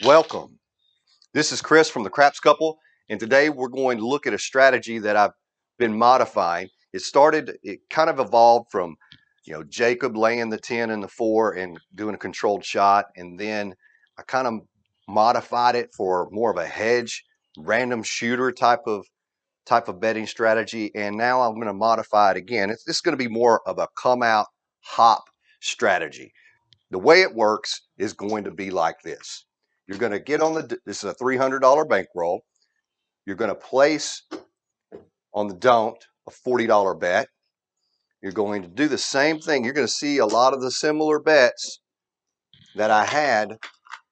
Welcome. This is Chris from the Craps Couple, and today we're going to look at a strategy that I've been modifying. It kind of evolved from, Jacob laying the 10 and the 4 and doing a controlled shot, and then I kind of modified it for more of a hedge, random shooter type of betting strategy, and now I'm going to modify it again. It's going to be more of a come out hop strategy. The way it works is going to be like this. You're going to get on this is a $300 bankroll. You're going to place on the don't a $40 bet. You're going to do the same thing. You're going to see a lot of the similar bets that I had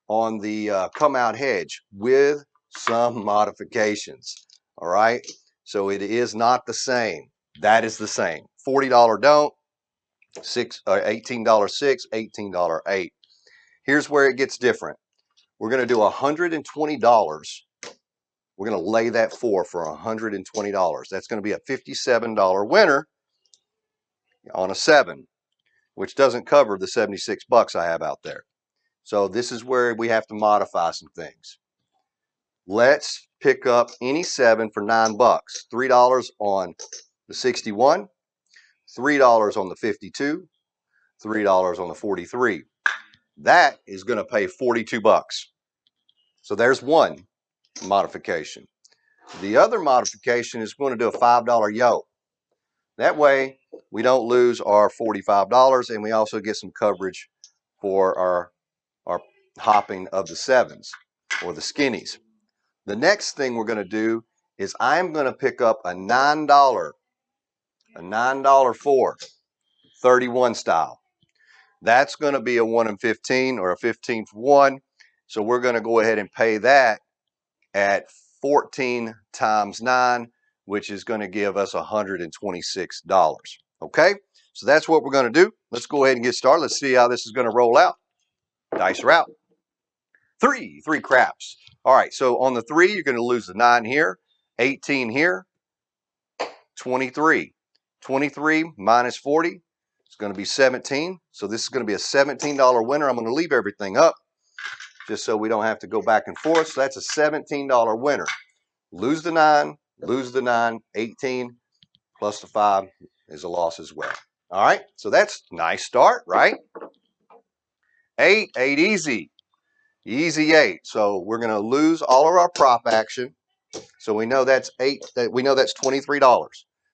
on the come out hedge with some modifications. All right. So it is not the same. That is the same. $40 don't, $18 6, $18 8. Here's where it gets different. We're going to do $120. We're going to lay that for $120. That's going to be a $57 winner on a 7, which doesn't cover the 76 bucks I have out there. So this is where we have to modify some things. Let's pick up any 7 for $9. $3 on the 61, $3 on the 52, $3 on the 43. That is going to pay 42 bucks. So there's one modification. The other modification is going to do a $5 yo. That way we don't lose our $45, and we also get some coverage for our hopping of the 7s or the skinnies. The next thing we're going to do is I'm going to pick up a $9 for 31 style. That's going to be a 1 in 15 or a 15 for 1. So we're going to go ahead and pay that at 14 times 9, which is going to give us $126. Okay, so that's what we're going to do. Let's go ahead and get started. Let's see how this is going to roll out. Dice are out. Three craps. All right, so on the 3, you're going to lose the 9 here, 18 here, 23. 23 minus 40 is going to be 17. So this is going to be a $17 winner. I'm going to leave everything up just so we don't have to go back and forth. So that's a $17 winner. Lose the 9, 18 plus the 5 is a loss as well. All right, so that's a nice start, right? 8 easy. Easy 8. So we're going to lose all of our prop action. So we know that's $23.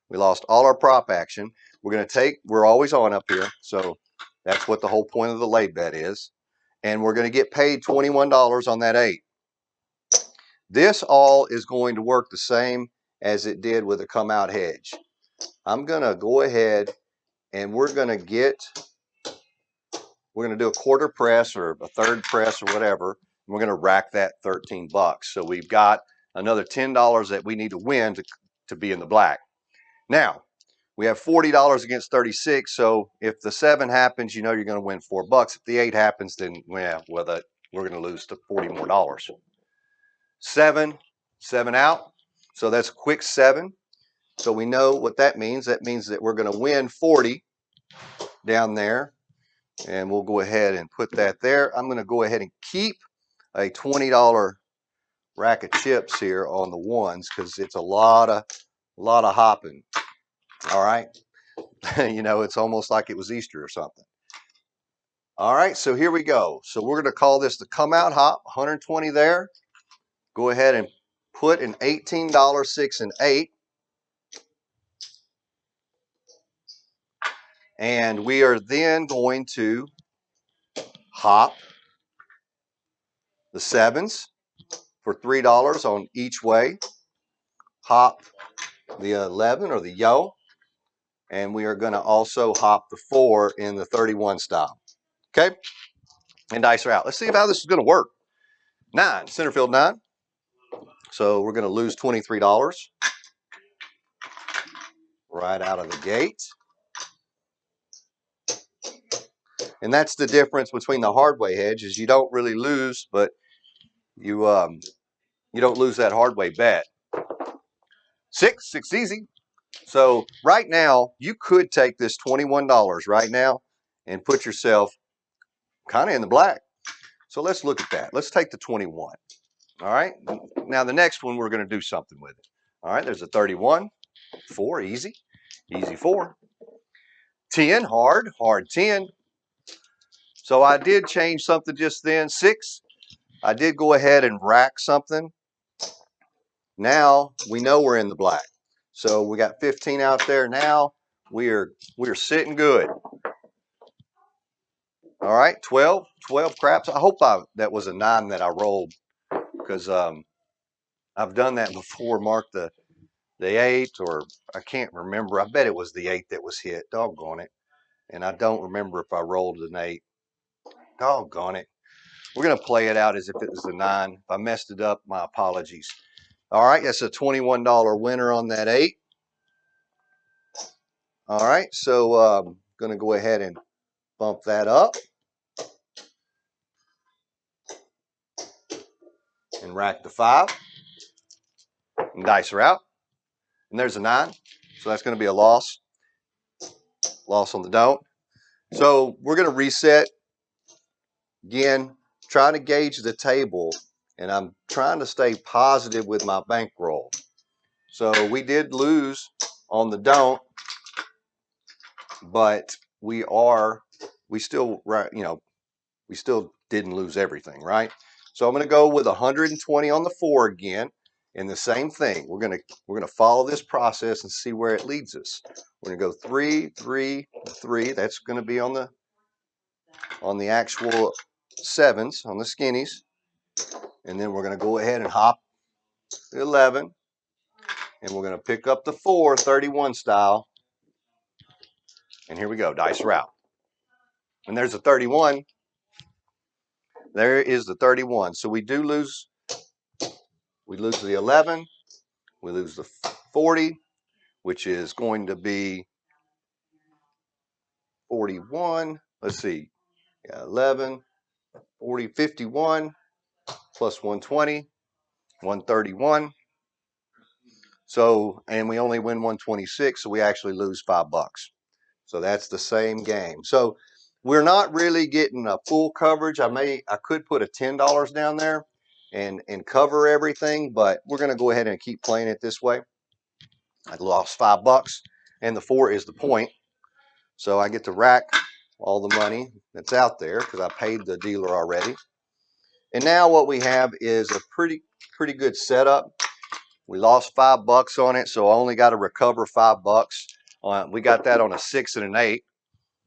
We lost all our prop action. We're always on up here. So that's what the whole point of the lay bet is. And we're going to get paid $21 on that 8. This all is going to work the same as it did with a come out hedge. I'm going to go ahead and we're going to do a quarter press or a third press or whatever. We're going to rack that 13 bucks. So we've got another $10 that we need to win to be in the black. Now, we have $40 against 36. So if the 7 happens, you're going to win $4. If the 8 happens, then we're going to lose to $40 more. 7 out. So that's a quick 7. So we know what that means. That means that we're going to win 40 down there. And we'll go ahead and put that there. I'm going to go ahead and keep a $20 rack of chips here on the 1s because it's a lot of hopping. All right. It's almost like it was Easter or something. All right, so here we go. So we're going to call this the Comeout Hop, 120 there. Go ahead and put an $18 6 and 8. And we are then going to hop the 7s for $3 on each way. Hop the 11 or the yo. And we are going to also hop the 4 in the 31 style. Okay? And dice are out. Let's see how this is going to work. 9, center field 9. So we're going to lose $23 right out of the gate. And that's the difference between the hard way hedge is you don't really lose, but you don't lose that hard way bet. 6 easy. So right now you could take this $21 right now and put yourself kind of in the black. So let's look at that. Let's take the 21. All right. Now the next one, we're going to do something with it. All right. There's a 31. 4, easy. Easy 4. 10, hard. Hard 10. So I did change something just then. 6. I did go ahead and rack something. Now we know we're in the black. So we got 15 out there now. We're sitting good. All right, 12 craps. I hope that was a 9 that I rolled, because I've done that before. Mark the 8, or I can't remember. I bet it was the 8 that was hit. Doggone it. And I don't remember if I rolled an 8. Doggone it. We're going to play it out as if it was a 9. If I messed it up, my apologies. All right, that's a $21 winner on that 8. All right, so I'm going to go ahead and bump that up and rack the 5. And dice are out. And there's a 9. So that's going to be a loss. Loss on the don't. So we're going to reset. Again, trying to gauge the table, and I'm trying to stay positive with my bankroll. So we did lose on the don't, but we still didn't lose everything, right? So I'm going to go with 120 on the 4 again, and the same thing. We're going to follow this process and see where it leads us. We're going to go 3, 3, 3. That's going to be on the actual 7s, on the skinnies. And then we're going to go ahead and hop the 11, and we're going to pick up the 4, 31 style. And here we go, dice are out. And there's a 31. There is the 31. So we do lose. We lose the 11. We lose the 40, which is going to be 41. Let's see. 11, 40, 51 plus 120, 131. So, and we only win 126, so we actually lose $5. So that's the same game. So we're not really getting a full coverage. I could put a $10 down there and cover everything, but we're going to go ahead and keep playing it this way. I lost $5, and the 4 is the point. So I get to rack all the money that's out there because I paid the dealer already. And now what we have is a pretty good setup. We lost $5 on it, so I only got to recover $5. We got that on a 6 and an 8.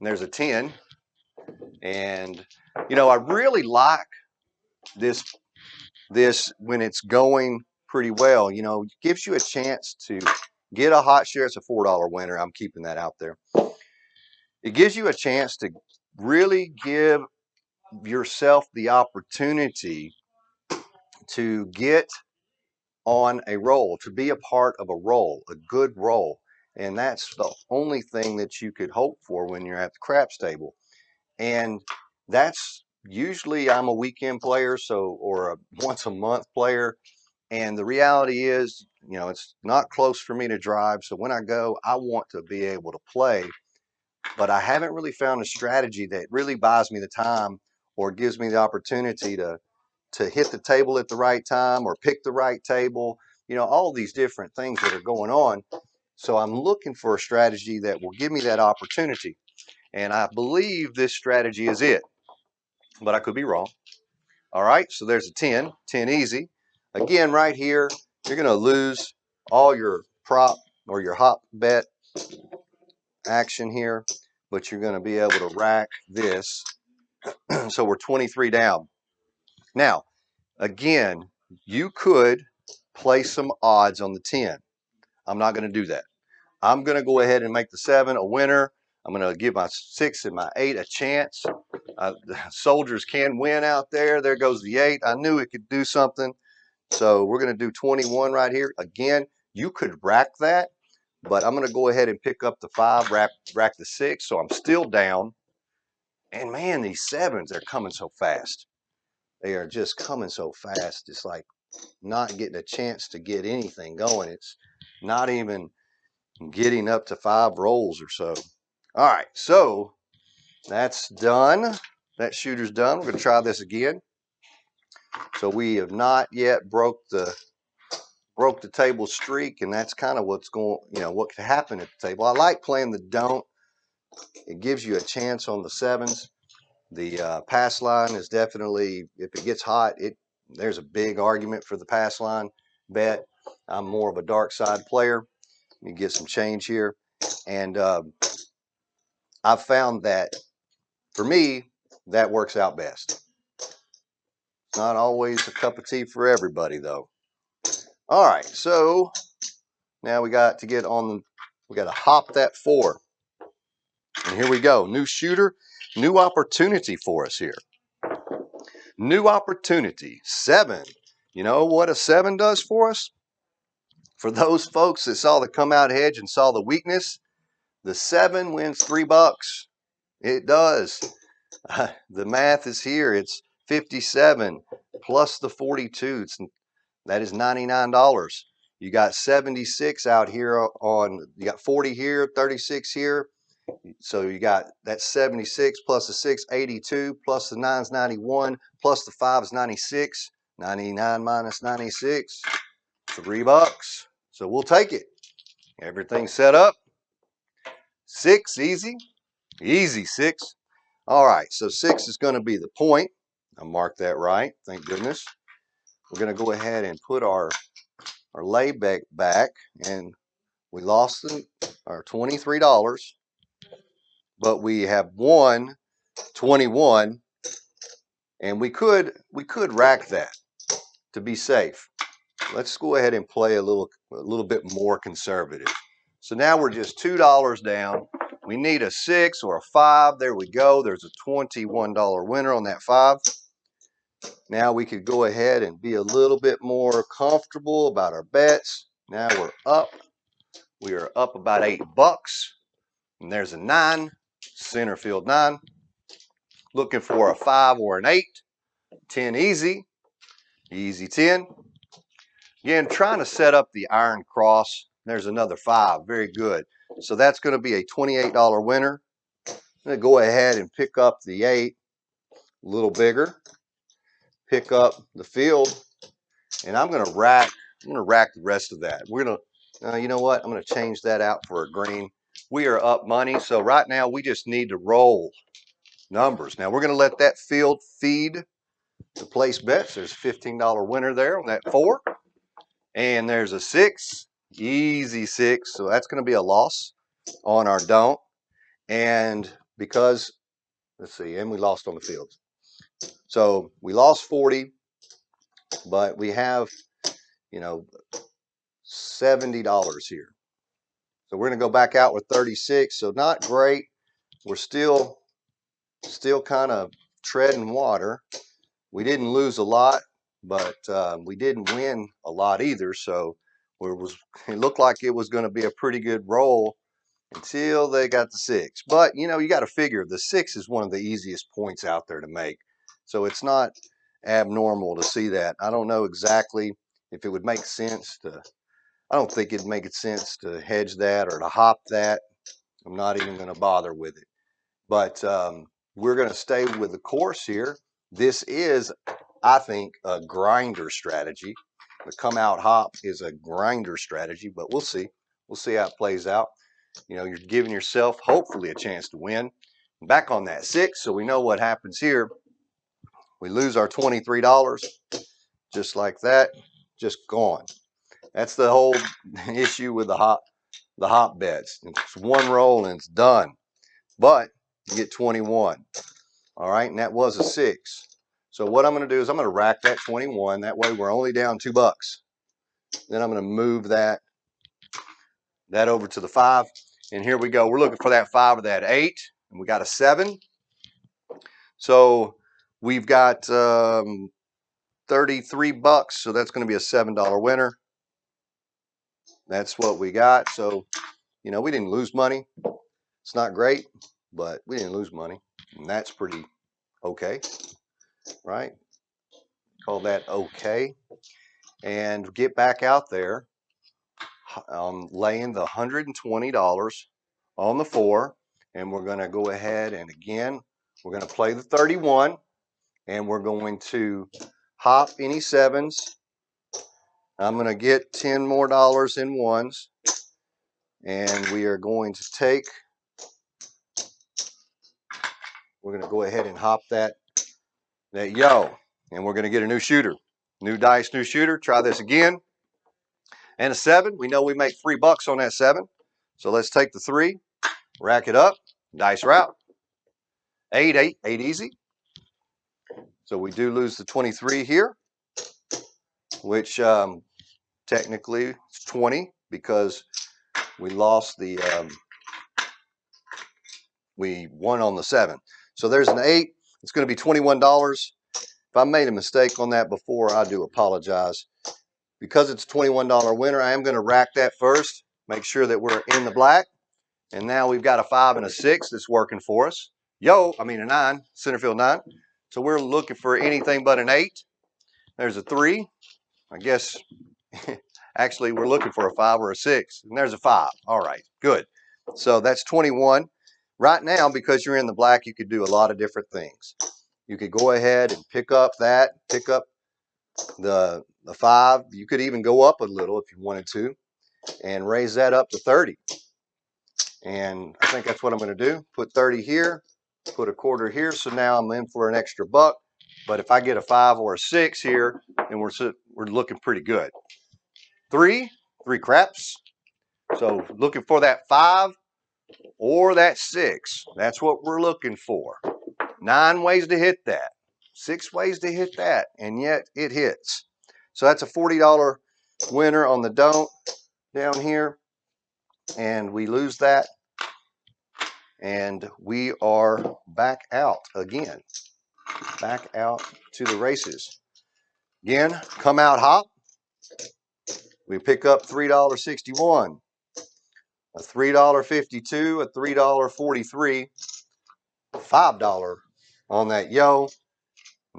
And there's a 10. And I really like this when it's going pretty well. It gives you a chance to get a hot share. It's a $4 winner. I'm keeping that out there. It gives you a chance to really give yourself the opportunity to get on a roll, to be a part of a roll, a good roll. And that's the only thing that you could hope for when you're at the craps table. And that's usually, I'm a weekend player, or a once a month player. And the reality is, it's not close for me to drive. So when I go, I want to be able to play. But I haven't really found a strategy that really buys me the time or gives me the opportunity to hit the table at the right time or pick the right table, all these different things that are going on. So I'm looking for a strategy that will give me that opportunity. And I believe this strategy is it, but I could be wrong. All right, so there's a 10 easy. Again, right here, you're going to lose all your prop or your hop bet action here, but you're going to be able to rack this. So we're 23 down. Now, again, you could play some odds on the 10. I'm not going to do that. I'm going to go ahead and make the 7 a winner. I'm going to give my 6 and my 8 a chance. The soldiers can win out there. There goes the 8. I knew it could do something. So we're going to do 21 right here. Again, you could rack that, but I'm going to go ahead and pick up the 5, rack the 6. So I'm still down. And man, these 7s, they're coming so fast. They are just coming so fast. It's like not getting a chance to get anything going. It's not even getting up to 5 rolls or so. All right, so that's done. That shooter's done. We're going to try this again. So we have not yet broke the table streak, and that's kind of what's going, what could happen at the table. I like playing the don't. It gives you a chance on the sevens. The pass line is definitely, if it gets hot, there's a big argument for the pass line bet. I'm more of a dark side player. Let me get some change here. And I've found that, for me, that works out best. It's not always a cup of tea for everybody, though. All right, so now we got to hop that 4. And here we go. New shooter, new opportunity for us here. New opportunity, 7. You know what a 7 does for us? For those folks that saw the come out hedge and saw the weakness, the 7 wins $3. It does. The math is here. It's 57 plus the 42. That is $99. You got 76 out here you got 40 here, 36 here. So you got that 76 plus the 6, 82, plus the 9 is 91, plus the 5 is 96. 99 minus 96, $3. So we'll take it. Everything's set up. 6, easy. Easy 6. All right, so 6 is going to be the point. I'll mark that right. Thank goodness. We're going to go ahead and put our layback back, and we lost our $23, but we have won 21, and we could rack that to be safe. Let's go ahead and play a little bit more conservative. So now we're just $2 down. We need a 6 or a 5. There we go. There's a $21 winner on that 5. Now we could go ahead and be a little bit more comfortable about our bets. Now we're up. We are up about $8. And there's a 9, center field 9. Looking for a 5 or an 8. 10 easy. Easy 10. Again, trying to set up the iron cross. There's another 5. Very good. So that's going to be a $28 winner. I'm going to go ahead and pick up the 8. A little bigger. Pick up the field. And I'm going to rack the rest of that. We're going to, you know what? I'm going to change that out for a green. We are up money. So right now we just need to roll numbers. Now we're going to let that field feed the place bets. There's a $15 winner there on that 4. And there's a 6. Easy 6. So that's going to be a loss on our don't. And because, let's see, and we lost on the fields. So we lost 40, but we have, $70 here. So we're going to go back out with 36. So not great. We're still kind of treading water. We didn't lose a lot, but we didn't win a lot either. So it looked like it was going to be a pretty good roll until they got the 6. But, you got to figure the 6 is one of the easiest points out there to make. So it's not abnormal to see that. I don't know exactly if it would make sense I don't think it'd make sense to hedge that or to hop that. I'm not even going to bother with it. But we're going to stay with the course here. This is, I think, a grinder strategy. The Comeout Hop is a grinder strategy, but we'll see. We'll see how it plays out. You're giving yourself, hopefully, a chance to win. Back on that 6, so we know what happens here. We lose our $23, just like that, just gone. That's the whole issue with the hop bets. It's one roll and it's done. But you get 21. All right, and that was a 6. So what I'm going to do is I'm going to rack that 21. That way we're only down $2. Then I'm going to move that over to the 5. And here we go. We're looking for that 5 or that 8. And we got a 7. So we've got $33. So that's going to be a $7 winner. That's what we got. So, we didn't lose money. It's not great, but we didn't lose money. And that's pretty okay, right? Call that okay. And get back out there, laying the $120 on the 4. And we're going to go ahead and again, we're going to play the 31. And we're going to hop any sevens. I'm going to get $10 more in ones. And we are going to take, we're going to go ahead and hop that yo. And we're going to get a new shooter. New dice, new shooter. Try this again. And a 7. We know we make $3 on that 7. So let's take the 3, rack it up, dice route. 8, 8, 8 easy. So we do lose the 23 here, which technically it's 20 because we lost the, we won on the 7. So there's an 8. It's going to be $21. If I made a mistake on that before, I do apologize. Because it's a $21 winner, I am going to rack that first. Make sure that we're in the black. And now we've got a 5 and a 6 that's working for us. A 9, center field 9. So we're looking for anything but an 8. There's a 3. I guess, actually, we're looking for a 5 or a 6. And there's a 5. All right, good. So that's 21. Right now, because you're in the black, you could do a lot of different things. You could go ahead and pick up that, pick up the 5. You could even go up a little if you wanted to and raise that up to 30. And I think that's what I'm going to do. Put 30 here, put a quarter here. So now I'm in for an extra $1. But if I get a 5 or a 6 here, then we're looking pretty good. 3 craps. So looking for that 5 or that 6. That's what we're looking for. 9 ways to hit that. 6 ways to hit that. And yet it hits. So that's a $40 winner on the don't down here. And we lose that. And we are back out again. Back out to the races. Again, Comeout Hop. We pick up $3.61, a $3.52, a $3.43, $5 on that yo,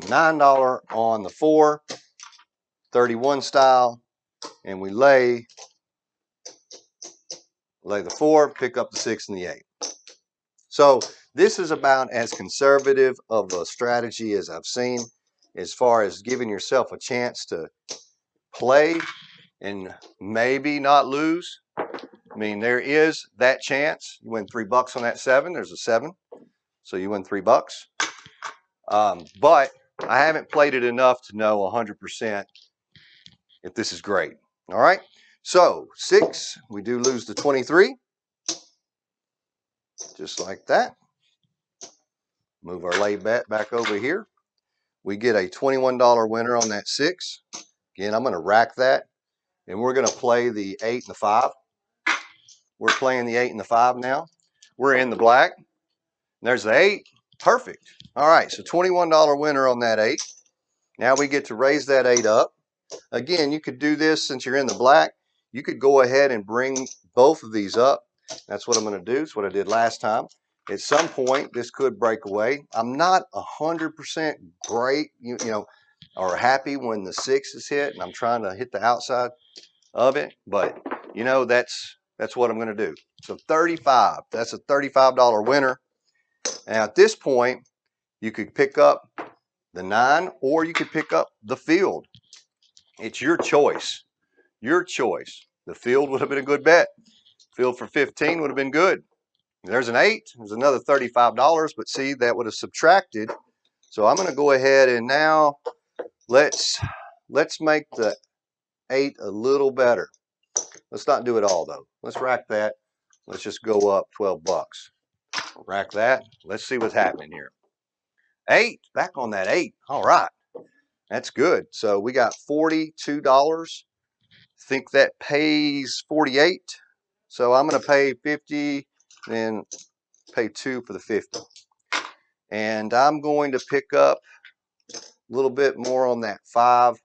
$9 on the 4, 31 style, and we lay the 4, pick up the 6 and the 8. So this is about as conservative of a strategy as I've seen, as far as giving yourself a chance to play and maybe not lose. I mean, there is that chance. You win $3 on that 7. There's a 7, so you win $3. But I haven't played it enough to know 100% if this is great. All right. So 6, we do lose the 23, just like that. Move our lay bet back over here. We get a $21 winner on that 6. Again, I'm going to rack that, and we're going to play the 8 and the 5. We're playing the 8 and the 5 now. We're in the black. There's the 8. Perfect. All right, so $21 winner on that 8. Now we get to raise that 8 up. Again, you could do this since you're in the black. You could go ahead and bring both of these up. That's what I'm going to do. It's what I did last time. At some point, this could break away. I'm not 100% great, you know, or happy when the 6 is hit, and I'm trying to hit the outside of it. But, you know, that's what I'm going to do. So 35. That's a $35 winner. Now, at this point, you could pick up the 9 or you could pick up the field. It's your choice. Your choice. The field would have been a good bet. Field for 15 would have been good. There's an 8. There's another $35, but see, that would have subtracted. So I'm going to go ahead and now let's make the 8 a little better. Let's not do it all though. Let's rack that. Let's just go up $12. Rack that. Let's see what's happening here. 8. Back on that 8. All right. That's good. So we got $42. Think that pays 48. So I'm going to pay 50, then pay 2 for the 50. And I'm going to pick up a little bit more on that 5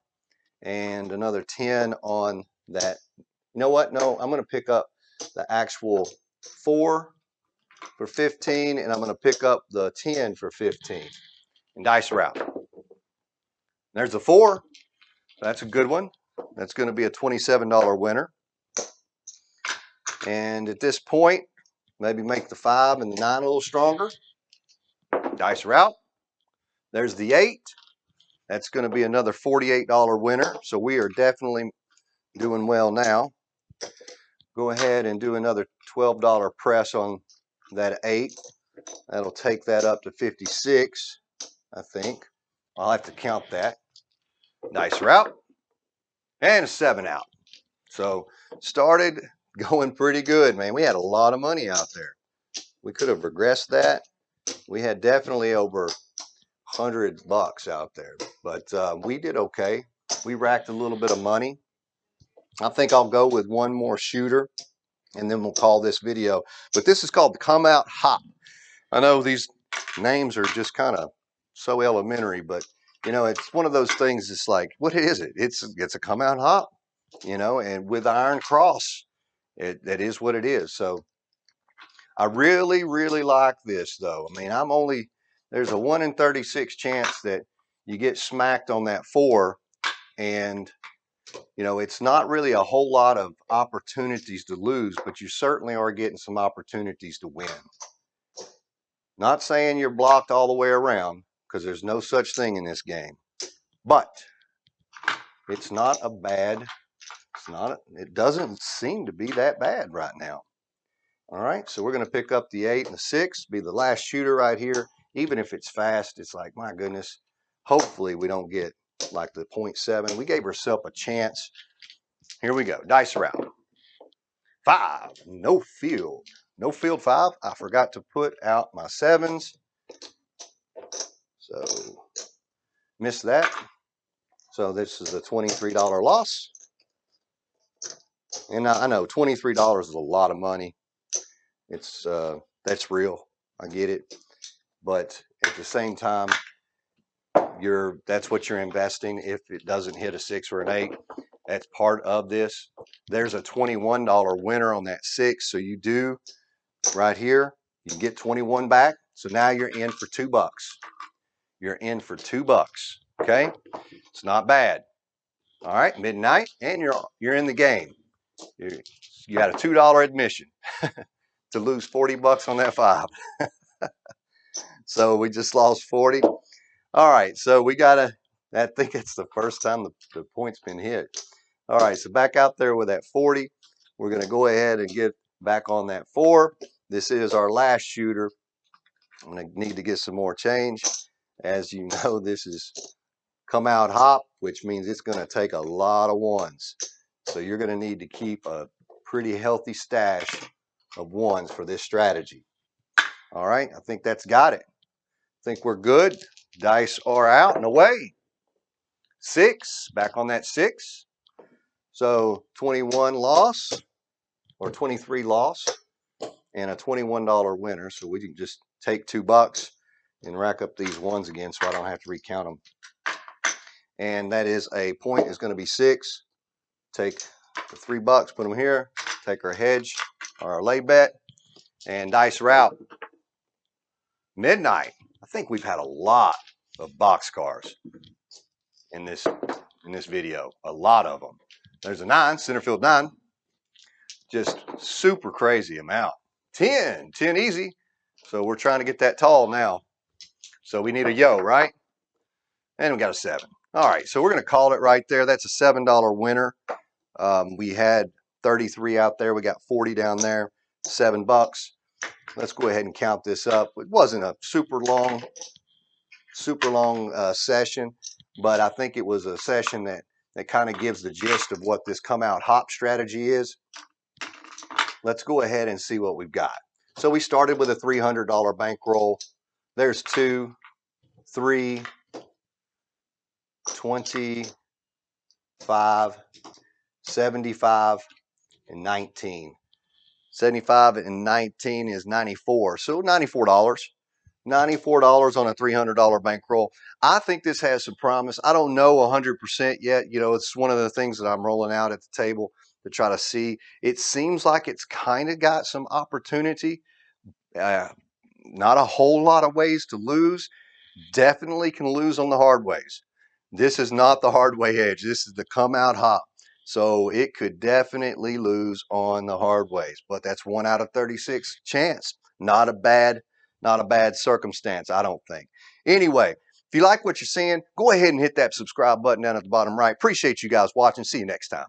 and another 10 on that. You know what? No, I'm going to pick up the actual 4 for 15, and I'm going to pick up the 10 for 15 and dice route. There's a 4. That's a good one. That's going to be a $27 winner. And at this point, maybe make the 5 and the 9 a little stronger. Dice route. There's the 8. That's going to be another $48 winner. So we are definitely doing well now. Go ahead and do another $12 press on that 8. That'll take that up to 56, I think. I'll have to count that. Nice route. And a 7 out. So started going pretty good, man. We had a lot of money out there. We could have regressed that. We had definitely over $100 out there, but we did okay. We racked a little bit of money. I think I'll go with one more shooter and then we'll call this video. But this is called the Comeout Hop. I know these names are just kind of so elementary, but you know, it's one of those things. It's like, what is it? It's a Comeout Hop, you know, and with iron cross, that is what it is. So I really, really like this though. I mean, there's a 1 in 36 chance that you get smacked on that 4, and you know, it's not really a whole lot of opportunities to lose, but you certainly are getting some opportunities to win. Not saying you're blocked all the way around, because there's no such thing in this game, but it's not a bad, it doesn't seem to be that bad right now. All right, so we're going to pick up the 8 and the 6, be the last shooter right here. Even if it's fast, it's like, my goodness, hopefully we don't get like the 0.7. We gave ourselves a chance. Here we go, dice route. 5, no field. No field 5. I forgot to put out my 7s. So, missed that. So this is a $23 loss. And I know $23 is a lot of money. It's that's real. I get it. But at the same time, that's what you're investing. If it doesn't hit a 6 or an 8, that's part of this. There's a $21 winner on that 6. So you do right here, you get 21 back. So now you're in for $2. You're in for $2. Okay? It's not bad. All right, midnight, and you're in the game. You got a $2 admission to lose $40 on that 5. So we just lost 40. All right, so we gotta. I think it's the first time the point's been hit. All right, so back out there with that 40. We're gonna go ahead and get back on that 4. This is our last shooter. I'm gonna need to get some more change. As you know, this is Comeout Hop, which means it's gonna take a lot of 1s. So you're gonna need to keep a pretty healthy stash of 1s for this strategy. All right, I think that's got it. I think we're good. Dice are out and away. 6, back on that 6. So 21 loss, or 23 loss, and a $21 winner. So we can just take $2 and rack up these 1s again so I don't have to recount them. And that is a point is going to be 6. Take the $3, put them here, take our hedge or our lay bet, and dice route. Midnight. I think we've had a lot of boxcars in this video. A lot of them. There's a 9, center field 9. Just super crazy amount. 10 easy. So we're trying to get that tall now. So we need a yo, right? And we got a 7. All right, so we're going to call it right there. That's a $7 winner. We had 33 out there. We got 40 down there. $7. Let's go ahead and count this up. It wasn't a super long session, but I think it was a session that kind of gives the gist of what this Comeout Hop strategy is. Let's go ahead and see what we've got. So we started with a $300 bankroll. There's 2, 3, 25, 75, and 19. 75 and 19 is 94. So $94. $94 on a $300 bankroll. I think this has some promise. I don't know 100% yet. You know, it's one of the things that I'm rolling out at the table to try to see. It seems like it's kind of got some opportunity. Not a whole lot of ways to lose. Definitely can lose on the hard ways. This is not the hard way edge. This is the Comeout Hop. So it could definitely lose on the hard ways, but that's 1 out of 36 chance. Not a bad circumstance, I don't think. Anyway, If you like what you're seeing, go ahead and hit that subscribe button down at the bottom right. Appreciate you guys watching. See you next time.